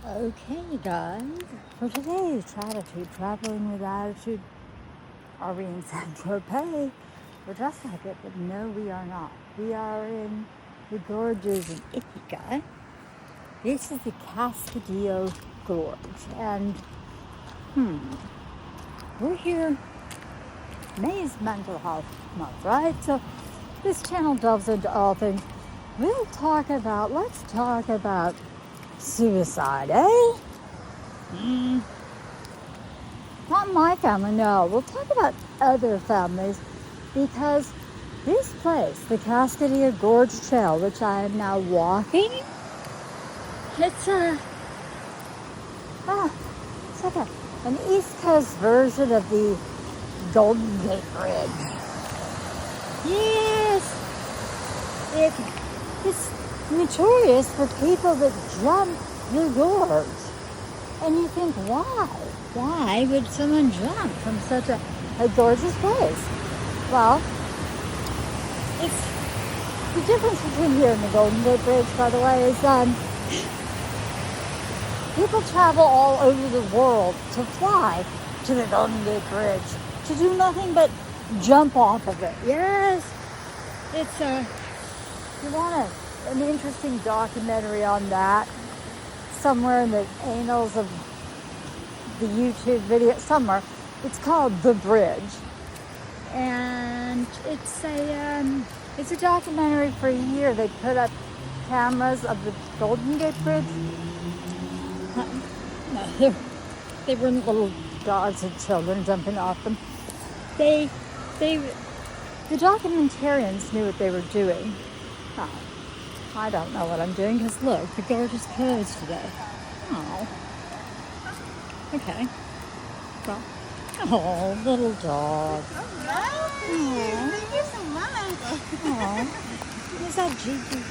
Okay, guys, for today's Attitude, Traveling with Attitude, are we in Saint-Tropez? We're dressed like it, but no, we are not. We are in the gorges in Ithaca. This is the Cascadilla Gorge, and we're here. May is Mental Health Month, right? So this channel delves into all things. Let's talk about suicide, eh? Not my family, no. We'll talk about other families because this place, the Cascadilla Gorge Trail, which I am now walking, it's like an East Coast version of the Golden Gate Bridge. Yes, it's notorious for people that jump the gorge. And you think, why? Why would someone jump from such a gorgeous place? Well, it's the difference between here and the Golden Gate Bridge, by the way, is people travel all over the world to fly to the Golden Gate Bridge to do nothing but jump off of it. Yes, it's you want an interesting documentary on that somewhere in the annals of the YouTube video, somewhere. It's called The Bridge, and it's a documentary for a year. They put up cameras of the Golden Gate Bridge. No, they weren't little dogs and children jumping off them. The documentarians knew what they were doing. Oh, I don't know what I'm doing because look, the gorge is closed today. Oh. Okay. Well. Oh, little dog. Oh, thank you so much. Oh. Is that Gigi?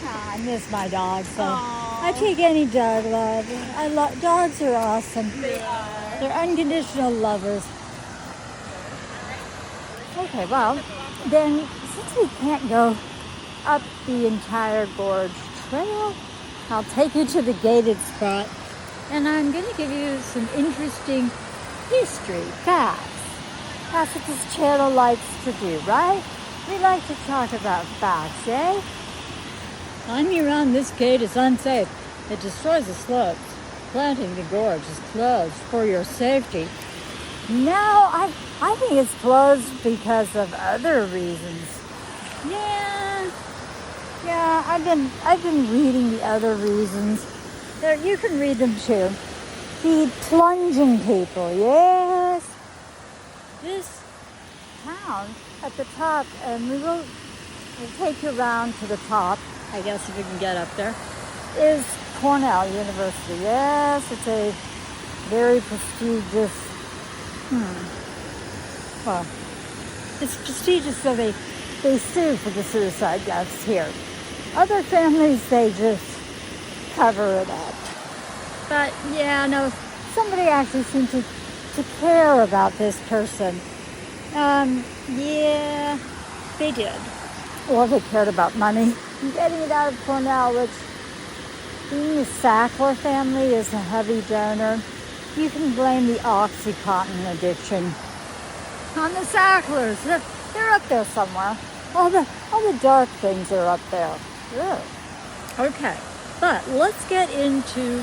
I miss my dog, so I take any dog love. Dogs are awesome. They're unconditional lovers. Okay, well, then since we can't go up the entire gorge trail, I'll take you to the gated spot, and I'm going to give you some interesting history facts. That's what this channel likes to do, right? We like to talk about facts, eh? Climbing around this gate is unsafe. It destroys the slopes. Planting the gorge is closed for your safety. No, I think it's closed because of other reasons. Yeah, I've been reading the other reasons. There, you can read them too. The plunging people, yes. This town at the top, and we'll take you around to the top, I guess if we can get up there, is Cornell University. Yes, it's a very prestigious, well, it's prestigious, so they sue for the suicide deaths here. Other families, they just cover it up. But yeah, no, somebody actually seemed to care about this person. Yeah, they did. Well, they cared about money. Getting it out of Cornell, which being the Sackler family is a heavy donor. You can blame the OxyContin addiction on the Sacklers. They're up there somewhere. All the dark things are up there. Yeah. Okay, but let's get into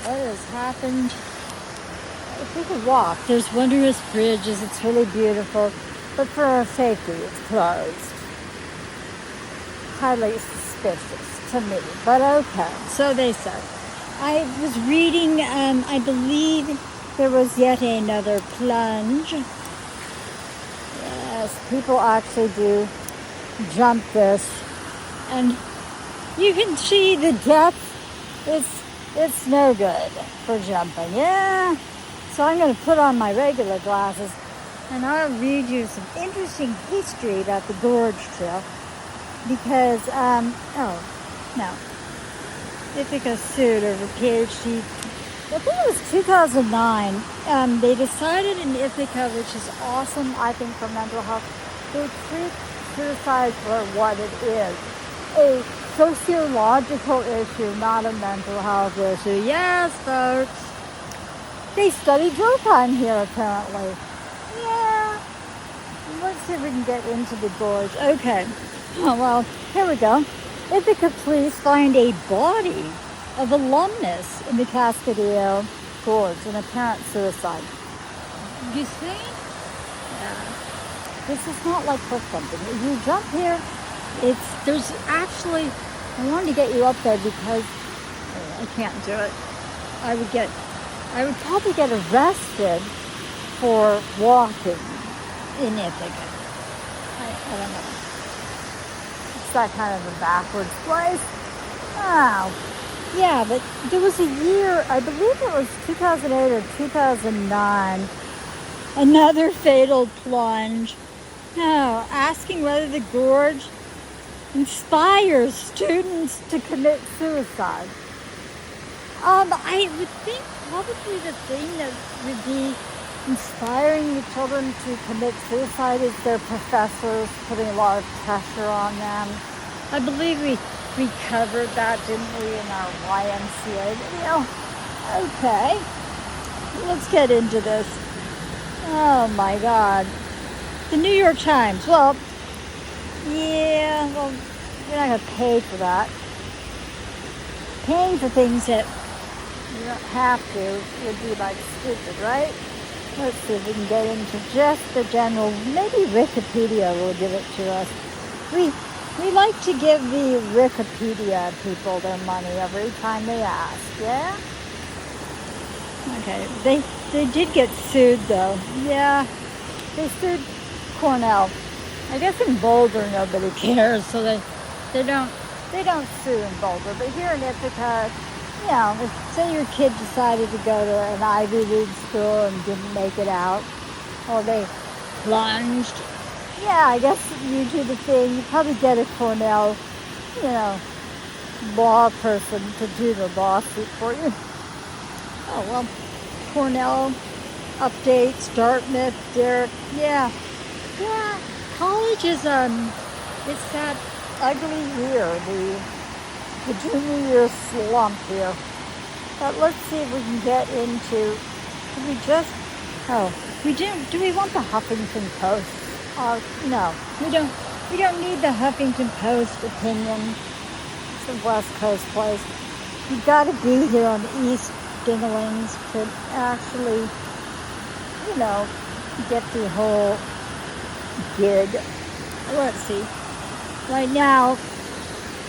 what has happened. If we could walk, there's wondrous bridges. It's really beautiful, but for our safety, it's closed. Highly suspicious to me, but okay. So they said. I was reading, I believe there was yet another plunge. Yes, people actually do jump this, and you can see the depth. It's no good for jumping. Yeah. So I'm going to put on my regular glasses, and I'll read you some interesting history about the Gorge Trail. Because, Ithaca sued over PhD. I think it was 2009. They decided in Ithaca, which is awesome, I think, for mental health, they treat suicide for what it is, a sociological issue, not a mental health issue. Yes, folks. They study drill time here, apparently. Yeah. Let's see if we can get into the gorge. Okay. Oh, well, here we go. Ithaca police find a body of alumnus in the Cascadilla Gorge, an apparent suicide. You see? Yeah. This is not like for something. If you jump here, there's actually, I wanted to get you up there because I can't do it. I would probably get arrested for walking in Ithaca. I don't know. It's that kind of a backwards place. Oh, yeah, but there was a year, I believe it was 2008 or 2009, another fatal plunge. No, asking whether the gorge inspires students to commit suicide. I would think probably the thing that would be inspiring the children to commit suicide is their professors putting a lot of pressure on them. I believe we covered that, didn't we, in our YMCA video? Okay, let's get into this. Oh my God. The New York Times. Well, yeah, well, you're not going to pay for that. Paying for things that you don't have to would be like stupid, right? Let's see if we can get into just the general. Maybe Wikipedia will give it to us. We like to give the Wikipedia people their money every time they ask, yeah? Okay, they did get sued though. Yeah, they sued Cornell. I guess in Boulder nobody cares, so they don't sue in Boulder. But here in Ithaca, you know, if say your kid decided to go to an Ivy League school and didn't make it out, or they plunged, yeah, I guess you do the thing. You probably get a Cornell, you know, law person to do the lawsuit for you. Oh, well, Cornell updates, Dartmouth, Derek, yeah. College is, it's that ugly year, the junior year slump here. But let's see if we can get into, do we want the Huffington Post? No, we don't need the Huffington Post opinion. It's a West Coast place. You've got to be here on the East Dinglings to actually, you know, get the whole gig. Let's see. Right now,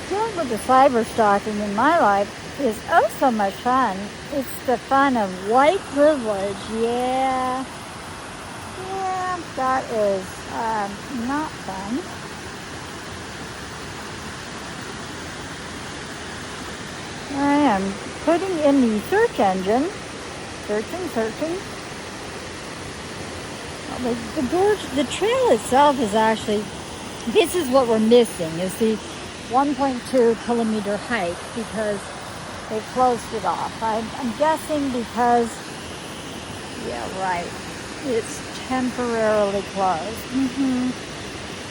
dealing with the cyber stalking in my life is oh so much fun. It's the fun of white privilege. Yeah, that is not fun. I am putting in the search engine, searching. The trail itself is actually, this is what we're missing, is the 1.2 kilometer hike because they closed it off. I'm guessing because, yeah, right, it's temporarily closed.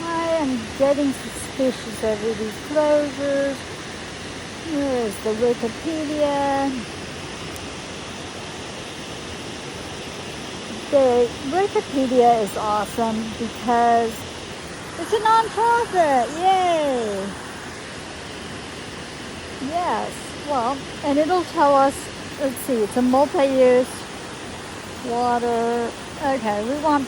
I am getting suspicious over these closures. Here's the Wikipedia. The Wikipedia is awesome because it's a non-profit. Yay! Yes, well, and it'll tell us, let's see, it's a multi-use water. Okay, we want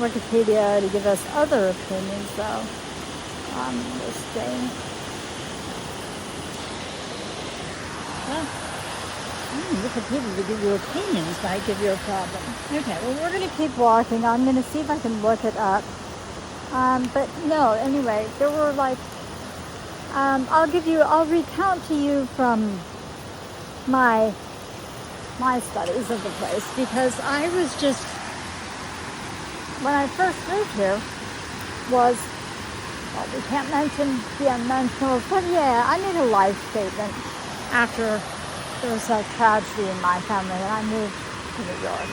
Wikipedia to give us other opinions though on this thing. Well, Wikipedia to give you opinions might give you a problem. Okay, well, we're going to keep walking. I'm going to see if I can look it up. But no, anyway, there were like, I'll recount to you from my studies of the place, because I was just, when I first moved here, well, we can't mention the unmentionables, but yeah, I made a life statement after there was a tragedy in my family and I moved to New York.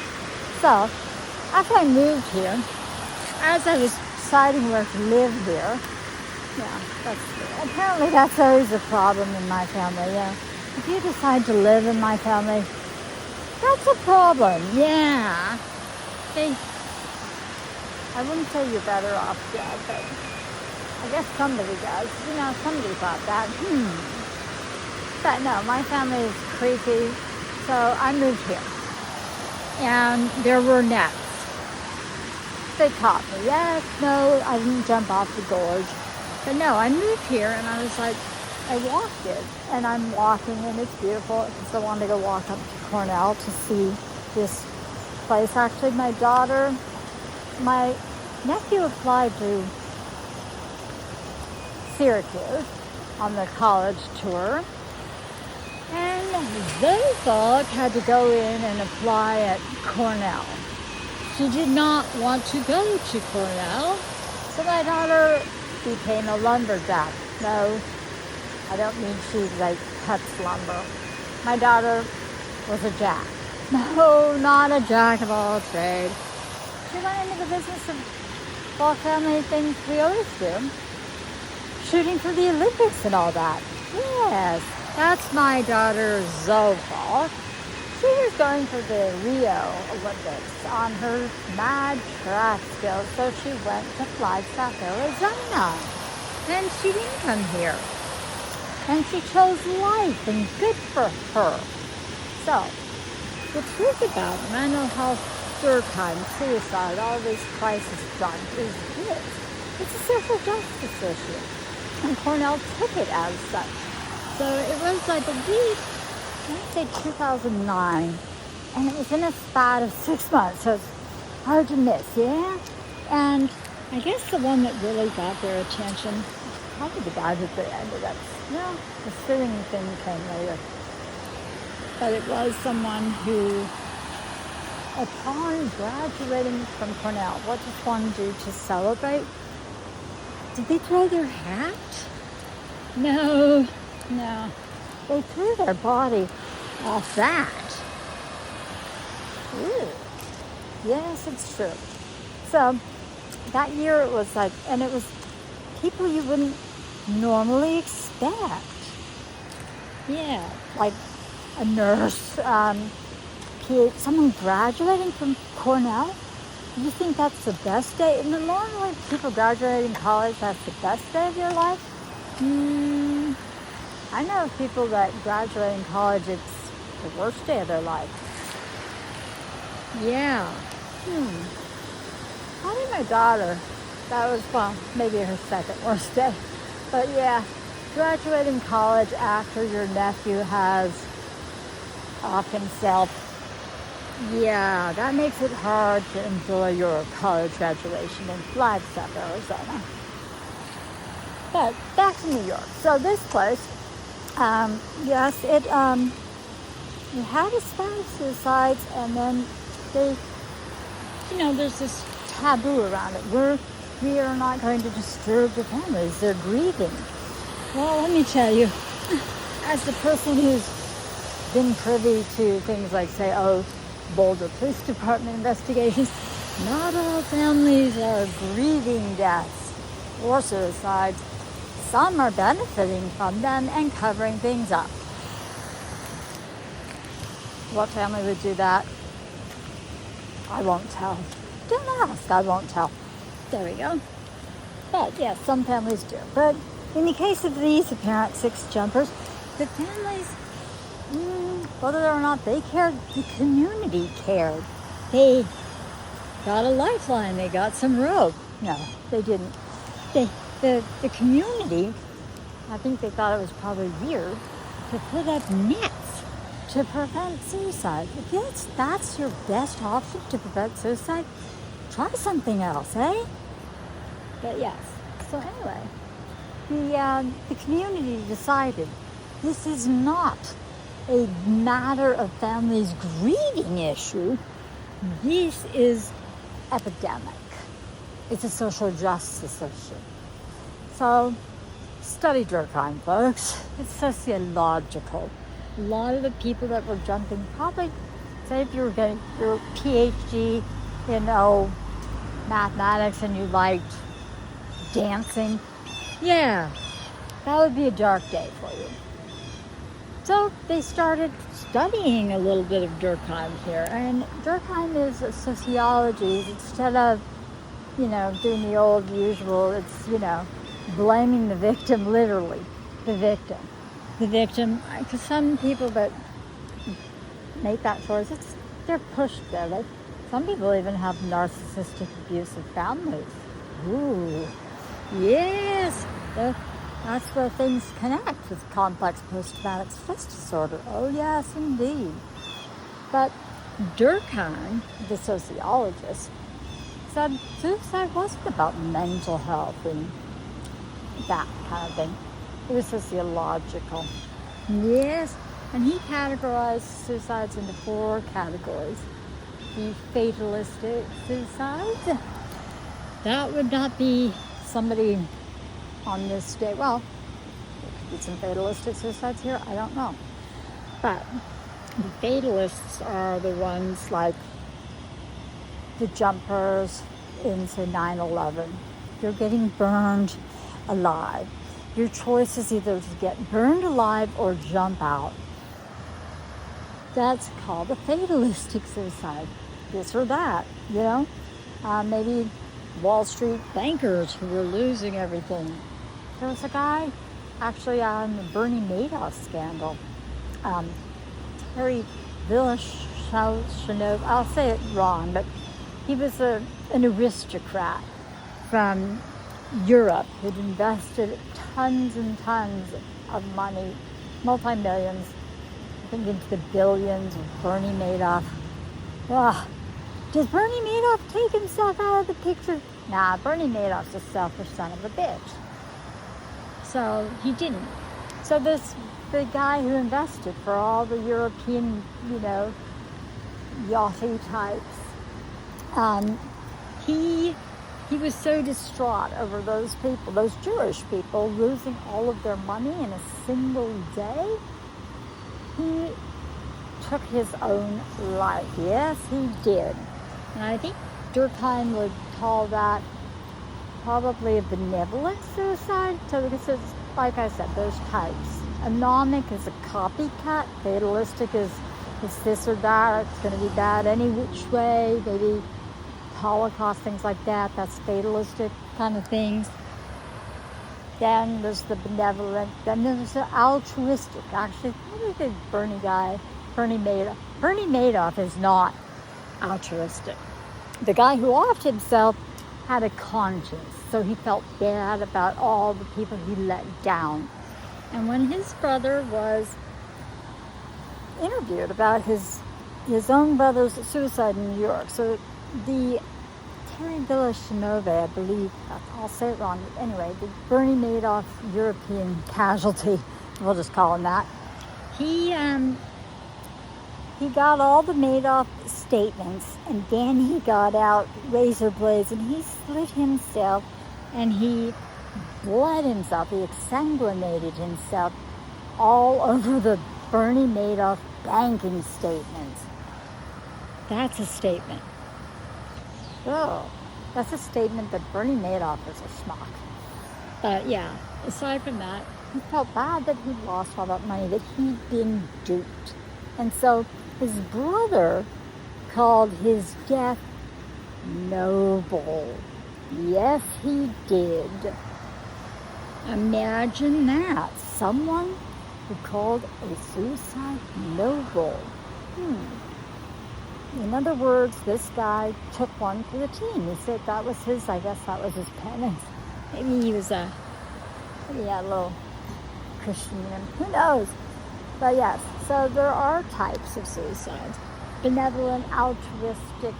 So, after I moved here, as I was deciding where to live here, Yeah, apparently that's always a problem in my family. Yeah, if you decide to live in my family, that's a problem. Yeah, I wouldn't say you're better off dead, but I guess somebody does. Somebody thought that. But no, my family is creepy, so I moved here, and there were nets. They taught me. Yes, no, I didn't jump off the gorge. But no, I moved here and I was like, I walked it. And I'm walking and it's beautiful because I wanted to go walk up to Cornell to see this place. Actually, my nephew applied to Syracuse on the college tour. And they thought had to go in and apply at Cornell. She did not want to go to Cornell, so my daughter became a lumberjack. No, I don't mean she cuts lumber. My daughter was a jack. No, not a jack of all trades. She went into the business of all family things we always do. Shooting for the Olympics and all that. Yes, that's my daughter Zoe. She was going for the Rio Olympics on her mad track skills, so she went to Flagstaff, Arizona. And she didn't come here. And she chose life, and good for her. So, the truth about mental health, suicide, suicide, all this crisis junk is this. It's a social justice issue. And Cornell took it as such. So it was, I believe, I want to say 2009, and it was in a span of 6 months, so it's hard to miss, yeah? And I guess the one that really got their attention, probably the guy that ended up, the sitting thing came later. But it was someone who, upon graduating from Cornell, what does one do to celebrate? Did they throw their hat? No. They threw their body off that. Ooh. Yes, it's true. So that year it was and it was people you wouldn't normally expect. Yeah, like a nurse, someone graduating from Cornell. Do you think that's the best day? And normally people graduating college, that's the best day of your life. I know people that graduate in college, it's the worst day of their life. Yeah. Probably my daughter. That was, maybe her second worst day. But yeah, graduating college after your nephew has off himself. Yeah, that makes it hard to enjoy your college graduation in Flagstaff, Arizona. But back to New York. So this place, yes, it had a span of suicides, and then they, there's this taboo around it. We are not going to disturb the families. They're grieving. Well, let me tell you, as the person who's been privy to things like, say, Boulder Police Department investigations, not all families are grieving deaths or suicides. Some are benefiting from them and covering things up. What family would do that? I won't tell. Don't ask, I won't tell. There we go. But yeah, some families do. But in the case of these apparent 6 jumpers, the families, whether or not they cared, the community cared. They got a lifeline, they got some rope. No, they didn't. The community, I think they thought it was probably weird to put up nets to prevent suicide. If that's your best option to prevent suicide, try something else, eh? But yes, so anyway, the community decided this is not a matter of families grieving issue. This is epidemic. It's a social justice issue. So, study Durkheim, folks. It's sociological. A lot of the people that were jumping, probably, say if you were getting your PhD in mathematics and you liked dancing, Yeah, that would be a dark day for you. So they started studying a little bit of Durkheim here. And Durkheim is sociology. Instead of, doing the old usual, it's, blaming the victim, literally. The victim. The victim, because some people that make that choice, they're pushed there. Some people even have narcissistic, abusive families. Ooh, yes. That's where things connect with complex post-traumatic stress disorder. Oh, yes, indeed. But Durkheim, the sociologist, said suicide wasn't about mental health and that kind of thing. It was sociological. Yes, and he categorized suicides into 4 categories. The fatalistic suicides. That would not be somebody on this day. Well, there could be some fatalistic suicides here. I don't know. But the fatalists are the ones like the jumpers in, say, 9/11. You're getting burned alive. Your choice is either to get burned alive or jump out. That's called a fatalistic suicide. This or that, maybe Wall Street bankers who were losing everything. There was a guy actually on the Bernie Madoff scandal. Terry Villashanov, I'll say it wrong, but he was an aristocrat from Europe who'd invested tons and tons of money, multi-millions, I think into the billions with Bernie Madoff. Does Bernie Madoff take himself out of the picture? Nah, Bernie Madoff's a selfish son of a bitch. So he didn't. So the guy who invested for all the European, yachty types, he was so distraught over those people, those Jewish people, losing all of their money in a single day. He took his own life. Yes, he did. And I think Durkheim would call that probably a benevolent suicide. So this is, like I said, those types. Anomic is a copycat. Fatalistic is this or that. It's going to be bad any which way. Maybe Holocaust, things like that. That's fatalistic kind of things. Then there's the benevolent. Then there's the altruistic. Actually, probably the Bernie Madoff. Bernie Madoff is not altruistic. The guy who offed himself had a conscience, so he felt bad about all the people he let down. And when his brother was interviewed about his own brother's suicide in New York, so the Terry Villashanov, I believe, I'll say it wrong, but anyway, the Bernie Madoff European casualty, we'll just call him that, he got all the Madoff statements, and then he got out razor blades, and he slit himself, and he bled himself, he exsanguinated himself all over the Bernie Madoff banking statements. That's a statement. Oh, that's a statement that Bernie Madoff is a schmuck. But yeah, aside from that, he felt bad that he'd lost all that money, that he'd been duped. And so his brother called his death noble. Yes, he did. Imagine that. Someone who called a suicide noble. In other words, this guy took one for the team. He said that was his penance. Maybe he had a little Christian in him. Who knows? But yes, so there are types of suicides. Benevolent, altruistic,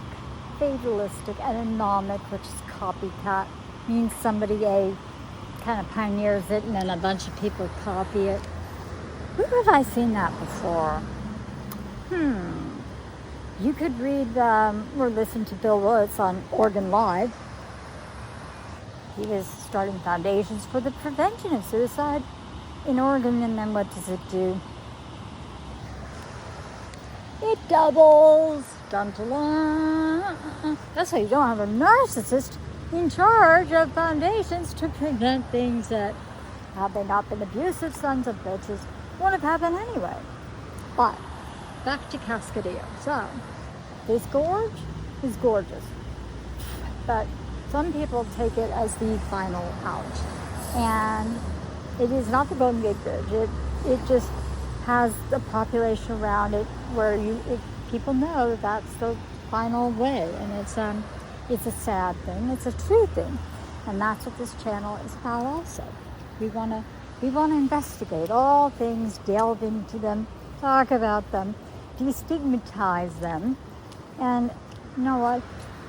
fatalistic, and anomic, which is copycat. Means somebody kind of pioneers it and then a bunch of people copy it. Where have I seen that before? You could read or listen to Bill Woods on Oregon Live. He was starting foundations for the prevention of suicide in Oregon, and then what does it do? It doubles. Dun-dun-dun. That's why you don't have a narcissist in charge of foundations to prevent things that, had they not been abusive sons of bitches, would have happened anyway. But back to Cascadilla. So this gorge is gorgeous, but some people take it as the final out, and it is not the Golden Gate Bridge. It just has the population around it where people know that that's the final way, and it's a sad thing. It's a true thing, and that's what this channel is about. Also, we want to investigate all things, delve into them, talk about them, destigmatize them, and you know what?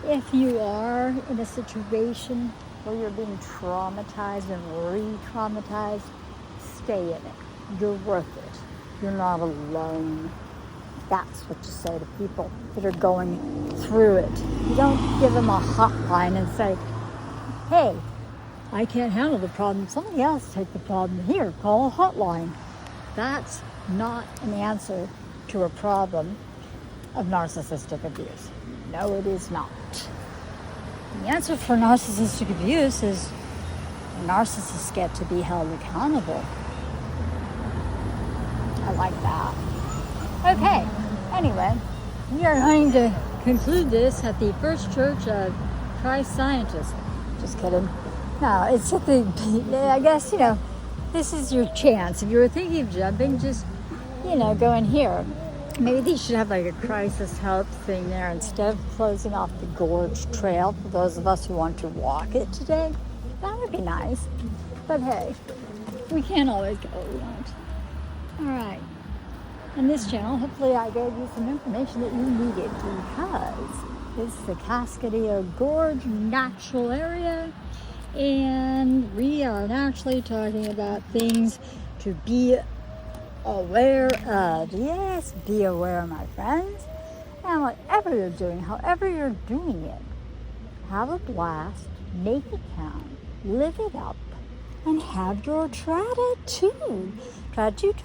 If you are in a situation where you're being traumatized and re-traumatized, stay in it. You're worth it. You're not alone. That's what you say to people that are going through it. You don't give them a hotline and say, hey, I can't handle the problem. Somebody else take the problem. Here, call a hotline. That's not an answer to a problem of narcissistic abuse. No, it is not. The answer for narcissistic abuse is narcissists get to be held accountable. I like that. Okay, anyway, we are going to conclude this at the First Church of Christ Scientists. Just kidding. No, it's at I guess, this is your chance. If you were thinking of jumping, just, go in here. Maybe they should have like a crisis help thing there instead of closing off the Gorge Trail for those of us who want to walk it today. That would be nice. But hey, we can't always go where we want. All right. On this channel, hopefully I gave you some information that you needed because it's the Cascadilla Gorge natural area, and we are naturally talking about things to be aware of. Yes, be aware, my friends. And whatever you're doing, however you're doing it, have a blast, make it count, live it up, and have your gratitude. Gratitude.